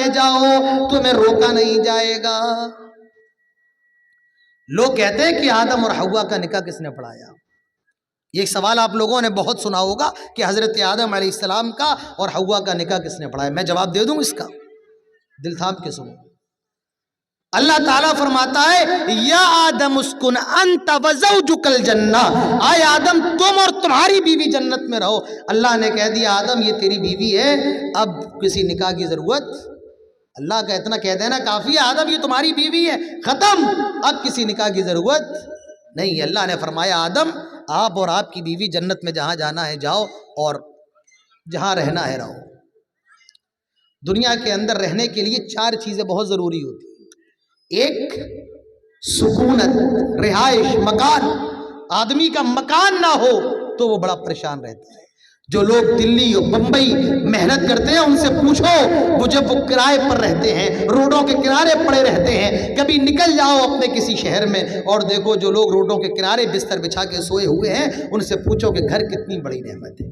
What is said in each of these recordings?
ہے جاؤ، تمہیں روکا نہیں جائے گا۔ لوگ کہتے ہیں کہ آدم اور حوا کا نکاح کس نے پڑھایا؟ یہ ایک سوال آپ لوگوں نے بہت سنا ہوگا کہ حضرت آدم علیہ السلام کا اور حوا کا نکاح کس نے پڑھایا؟ میں جواب دے دوں اس کا، دل تھام کے سنو۔ اللہ تعالیٰ فرماتا ہے یا آدم اسکن انت وزوجک الجنہ، آئے آدم تم اور تمہاری بیوی جنت میں رہو۔ اللہ نے کہہ دیا آدم یہ تیری بیوی ہے، اب کسی نکاح کی ضرورت، اللہ کا اتنا کہہ دینا کافی ہے، آدم یہ تمہاری بیوی ہے، ختم، اب کسی نکاح کی ضرورت نہیں۔ اللہ نے فرمایا آدم آپ اور آپ کی بیوی جنت میں جہاں جانا ہے جاؤ، اور جہاں رہنا ہے رہو۔ دنیا کے اندر رہنے کے لیے 4 چیزیں بہت ضروری ہوتی ہیں۔ ایک سکونت، رہائش، مکان۔ آدمی کا مکان نہ ہو تو وہ بڑا پریشان رہتا ہے۔ جو لوگ دلی اور بمبئی محنت کرتے ہیں ان سے پوچھو، وہ جب وہ کرائے پر رہتے ہیں، روڈوں کے کنارے پڑے رہتے ہیں، کبھی نکل جاؤ اپنے کسی شہر میں اور دیکھو جو لوگ روڈوں کے کنارے بستر بچھا کے سوئے ہوئے ہیں، ان سے پوچھو کہ گھر کتنی بڑی نعمت ہے۔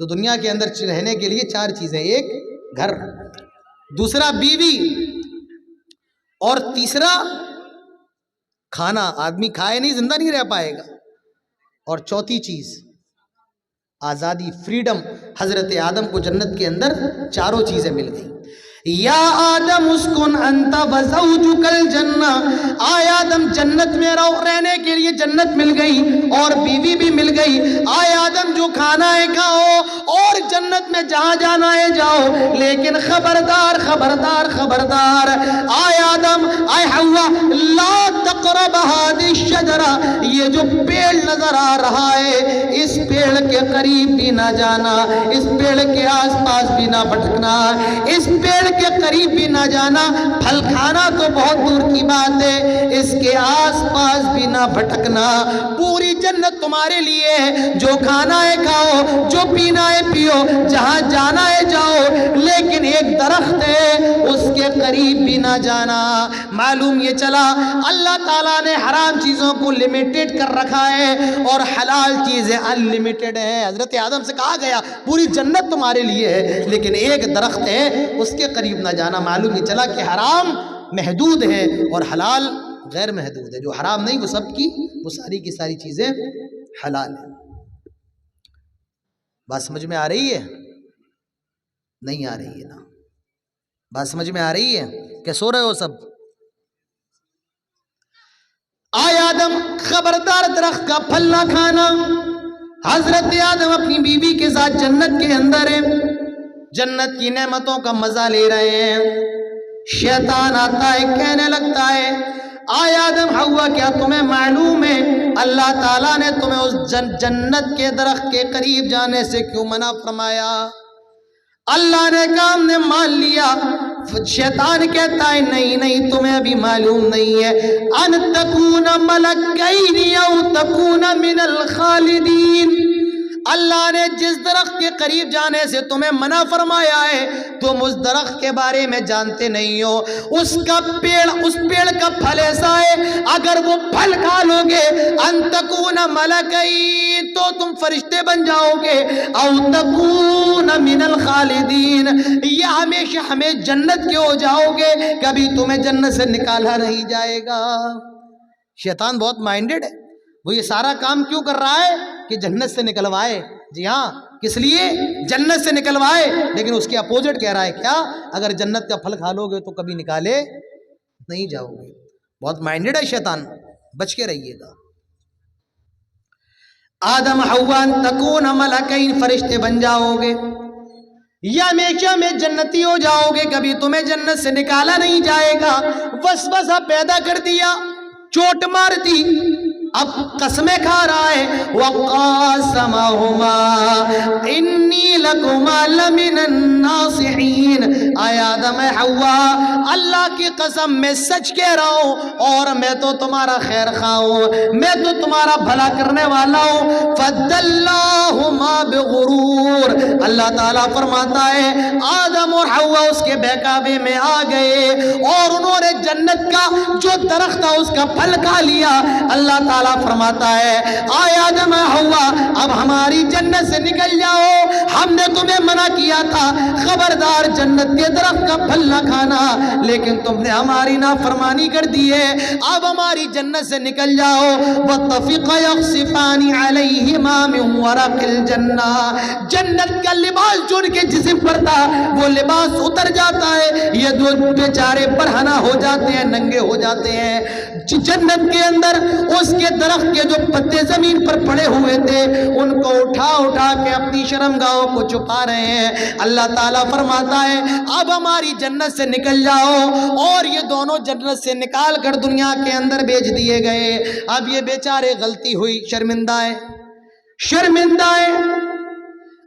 تو دنیا کے اندر رہنے کے لیے 4 چیزیں، ایک گھر، دوسرا بیوی، اور تیسرا کھانا۔ آدمی کھائے نہیں زندہ نہیں رہ پائے گا۔ اور چوتھی چیز آزادی، فریڈم۔ حضرت آدم کو جنت کے اندر 4 چیزیں مل گئیں۔ یا آدم اسکن انت وزوجک الجنہ، آئے آدم جنت میں رہو، رہنے کے لیے جنت مل گئی اور بیوی بھی مل گئی۔ آئے آدم جو کھانا ہے کھاؤ اور جنت میں جہاں جانا ہے جاؤ، لیکن خبردار خبردار خبردار، آئے آدم آئے حوا، لا تقرب هذه الشجرہ، یہ جو پیڑ نظر آ رہا ہے اس پیڑ کے قریب بھی نہ جانا، اس پیڑ کے آس پاس بھی نہ بھٹکنا، اس پیڑ کے قریب بھی نہ جانا، پھل کھانا تو بہت دور کی بات ہے، اس کے آس پاس بھی نہ بھٹکنا۔ پوری جنت تمہارے لیے ہے، جو کھانا ہے کھاؤ، جو پینا ہے پیو، جہاں جانا ہے جاؤ، لیکن ایک درخت ہے اس کے قریب بھی نہ جانا۔ معلوم یہ چلا اللہ تعالیٰ نے حرام چیزوں کو لمیٹڈ کر رکھا ہے اور حلال چیزیں انلمیٹڈ ہیں۔ حضرت آدم سے کہا گیا پوری جنت تمہارے لیے ہے لیکن ایک درخت ہے اس کے قریب نہ جانا۔ معلوم یہ چلا کہ حرام محدود ہے اور حلال غیر محدود ہے۔ جو حرام نہیں وہ سب کی وہ ساری کی ساری چیزیں حلال ہیں۔ بات سمجھ میں آ رہی ہے؟ نہیں آ رہی ہے نا؟ بات سمجھ میں آ رہی ہے کہ سو رہے ہو سب؟ آئے آدم خبردار درخت کا پھل نہ کھانا۔ حضرت آدم اپنی بیوی کے ساتھ جنت کے اندر ہیں، جنت کی نعمتوں کا مزہ لے رہے ہیں۔ شیطان آتا ہے کہنے لگتا ہے آئے آدم حوا کیا تمہیں معلوم ہے اللہ تعالیٰ نے تمہیں اس جنت کے درخت کے قریب جانے سے کیوں منع فرمایا؟ اللہ نے کہا ہم نے مان لیا۔ شیطان کہتا ہے نہیں نہیں تمہیں ابھی معلوم نہیں ہے، ان تکون ملکین او تکون من الخالدین، اللہ نے جس درخت کے قریب جانے سے تمہیں منع فرمایا ہے تم اس درخت کے بارے میں جانتے نہیں ہو۔ اس پیڑ کا پھل ایسا ہے اگر وہ پھل کھا لو گے ان تکون ملکین تو تم فرشتے بن جاؤ گے، او تکون من الخالدین یا ہمیشہ ہمیں جنت کے ہو جاؤ گے، کبھی تمہیں جنت سے نکالا نہیں جائے گا۔ شیطان بہت مائنڈڈ ہے، وہ یہ سارا کام کیوں کر رہا ہے کہ جنت سے نکلوائے۔ جی ہاں، کس لیے؟ جنت سے نکلوائے، لیکن اس کے اپوزٹ کہہ رہا ہے کیا؟ اگر جنت کا پھل کھا لو گے تو کبھی نکالے نہیں جاؤ گے۔ بہت مائنڈڈ ہے شیطان، بچ کے رہیے گا۔ آدم حوا تکون ملکین، فرشتے بن جاؤ گے یا ہمیشہ میں جنتی ہو جاؤ گے، کبھی تمہیں جنت سے نکالا نہیں جائے گا۔ وسوسہ پیدا کر دیا، چوٹ مار دی، اب قسمیں کھا رہا ہے۔ وقاسمہما انی لکما لمن الناصحین، اے آدم اے حوا اللہ کی قسم میں سچ کہہ رہا ہوں اور میں تو تمہارا خیر خواہ ہوں، میں تو تمہارا بھلا کرنے والا ہوں۔ فدلاہما بغرور، اللہ تعالیٰ فرماتا ہے آدم اور حوا اس کے بہکاوے میں آ گئے اور انہوں نے جنت کا جو درخت تھا اس کا پھل کھا لیا۔ اللہ تعالیٰ تعالیٰ فرماتا ہے آئے آدم ہوا اب ہماری جنت سے نکل جاؤ، ہم نے تمہیں منع کیا تھا خبردار جنت کے درخت کا پھل نہ کھانا، لیکن تم نے ہماری نافرمانی کر دی ہے، اب ہماری جنت سے نکل جاؤ۔ وَاتَّفِقَ يَخْصِفَانِ عَلَيْهِمَا مِنْ وَرَقِ الْجَنَّةِ، جنت کا لباس جو ان کے جسم پر تھا وہ لباس اتر جاتا ہے، یہ دو بیچارے برہنہ ہو جاتے ہیں، ننگے ہو جاتے ہیں۔ جنت کے اندر اس کے درخت کے جو پتے زمین پر پڑے ہوئے تھے ان کو اٹھا اٹھا کے اپنی شرمگاہوں کو چھپا رہے ہیں۔ اللہ تعالیٰ فرماتا ہے اب ہماری جنت سے نکل جاؤ، اور یہ دونوں جنت سے نکال کر دنیا کے اندر بھیج دیے گئے۔ اب یہ بیچارے غلطی ہوئی، شرمندہ ہے، شرمندہ ہے،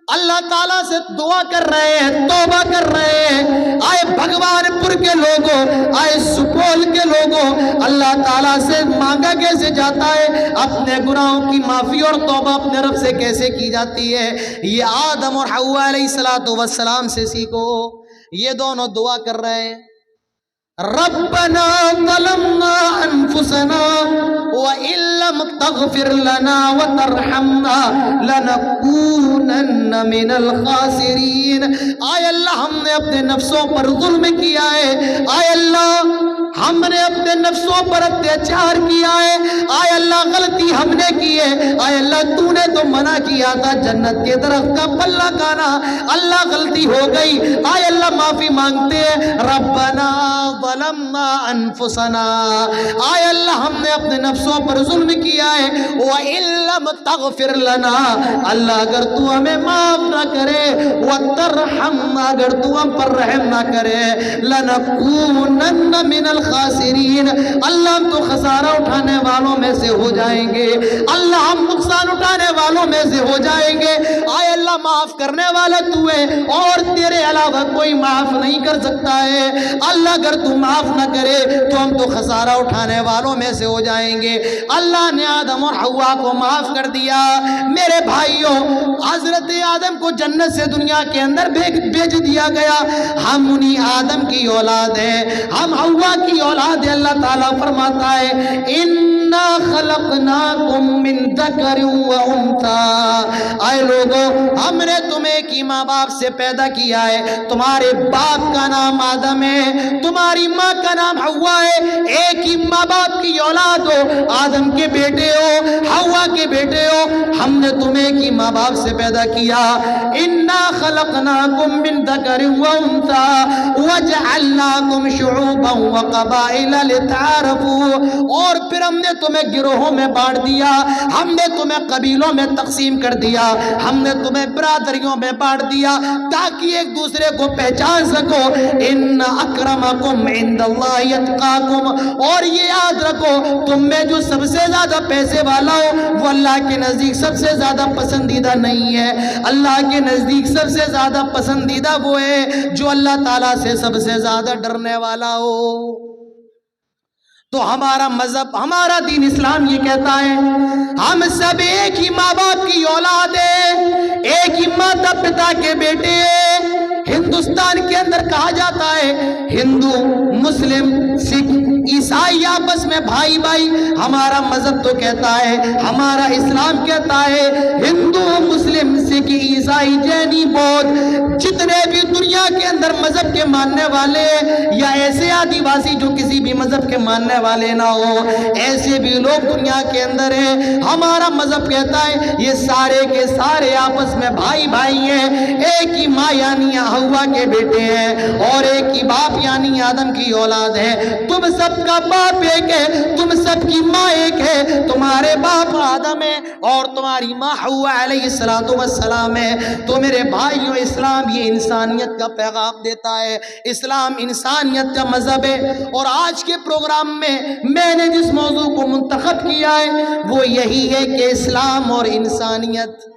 اللہ تعالیٰ سے دعا کر رہے ہیں، توبہ کر رہے ہیں۔ آئے بھگوان پور کے لوگوں، آئے سپول کے لوگوں، اللہ تعالیٰ سے مانگا کیسے جاتا ہے؟ اپنے گناہوں کی معافی اور توبہ اپنے رب سے کیسے کی جاتی ہے؟ یہ آدم اور حوا علیہ السلام سے سیکھو۔ یہ دونوں دعا کر رہے ہیں ربنا ظلمنا انفسنا وان لم تغفر لنا وترحمنا لنكونن من الخاسرین۔ آئے اللہ ہم نے اپنے نفسوں پر ظلم کیا ہے، آئے اللہ ہم نے اپنے نفسوں پر اتیاچار کیا ہے، آئے اللہ غلطی ہم نے کی ہے، آئے اللہ تو نے تو منع کیا تھا جنت کے درخت کا پھل نہ کھانا، اللہ غلطی ہو گئی، آئے اللہ معافی مانگتے ہیں۔ ربنا ظلمنا انفسنا، آئے اللہ ہم نے اپنے نفسوں پر ظلم کیا ہے، وَإِن لَمْ تَغْفِرْ لَنَا، اللہ اگر تو ہمیں معاف نہ کرے، وَتَرْحَمْنَا اگر تو ہم پر رحم نہ کرے، لَنَكُونَنَّ مِنَ الْخَاسِرِينَ، اللہ ہم تو خسارہ اٹھانے والوں میں سے ہو جائیں گے، اللہ ہم نقصان اٹھانے والوں میں سے ہو جائیں گے۔ آئے اللہ معاف کرنے والا تو ہے اور تیرے علاوہ کوئی معاف نہیں کر سکتا ہے، اللہ اگر تو معاف نہ کرے تو ہم تو خسارہ اٹھانے والوں میں سے ہو جائیں گے۔ اللہ نے آدم اور حوا کو معاف کر دیا۔ میرے بھائیوں، حضرت آدم کو جنت سے دنیا کے اندر بھیج دیا گیا، ہم انہی آدم کی اولاد ہیں، ہم حوا کی اولاد ہیں۔ اللہ تعالیٰ فرماتا ہے اِنَّا خَلَقْنَاكُم مِّن ذَكَرٍ وَأُنثَىٰ، اے لوگوں ہم نے تمہیں ایک ہی ماں باپ سے پیدا کیا ہے، تمہارے باپ کا نام آدم ہے، تمہاری ماں کا نام حوا ہے، ایک ہی ماں باپ کی اولاد ہو، آدم کے بیٹے ہو، حوا کے بیٹے ہو، ہم نے تمہیں ایک ہی ماں باپ سے پیدا کیا۔ اِنَّا خَلَقْنَاكُم مِّن ذَكَرٍ وَأُنثَىٰ وَجَعَلْنَاكُمْ شُعُوبًا وَقَبَائِلَ لِتَعَارَفُوا، اور پھر ہم نے تمہیں گروہوں میں بانٹ دیا، ہم نے تمہیں قبیلوں میں تقسیم کر دیا، ہم نے تمہیں برادریوں میں بانٹ دیا تاکہ ایک دوسرے کو پہچان سکو۔ ان اکرمکم عند اللہ اتقاکم، اور یہ یاد رکھو تم میں جو سب سے زیادہ پیسے والا ہو وہ اللہ کے نزدیک سب سے زیادہ پسندیدہ نہیں ہے، اللہ کے نزدیک سب سے زیادہ پسندیدہ وہ ہے جو اللہ تعالیٰ سے سب سے زیادہ ڈرنے والا ہو۔ تو ہمارا مذہب، ہمارا دین اسلام یہ کہتا ہے ہم سب ایک ہی ماں باپ کی اولاد ہیں، ایک ہی ماتا پتا کے بیٹے ہیں۔ ہندوستان کے اندر کہا جاتا ہے ہندو، مسلم، سکھ، عیسائی آپس میں بھائی بھائی، ہمارا مذہب تو کہتا ہے، ہمارا اسلام کہتا ہے ہندو، مسلم، سکھ، عیسائی، جینی، بودھ، جتنے بھی دنیا کے اندر مذہب کے ماننے والے ہیں، یا ایسے آدی واسی جو کسی بھی مذہب کے ماننے والے نہ ہو، ایسے بھی لوگ دنیا کے اندر ہیں، ہمارا مذہب کہتا ہے یہ سارے کے سارے آپس میں بھائی بھائی ہیں، ایک ہی ماں یعنی حوا کے بیٹے ہیں اور ایک ہی باپ یعنی آدم کی اولاد ہے۔ تم سب کا باپ ایک ہے، تم سب کی ماں ایک ہے، تمہارے باپ آدم ہے اور تمہاری ماں حوا علیہ السلام ہے۔ تو میرے بھائیوں، اسلام یہ انسانیت کا پیغام دیتا ہے، اسلام انسانیت کا مذہب ہے۔ اور آج کے پروگرام میں نے جس موضوع کو منتخب کیا ہے وہ یہی ہے کہ اسلام اور انسانیت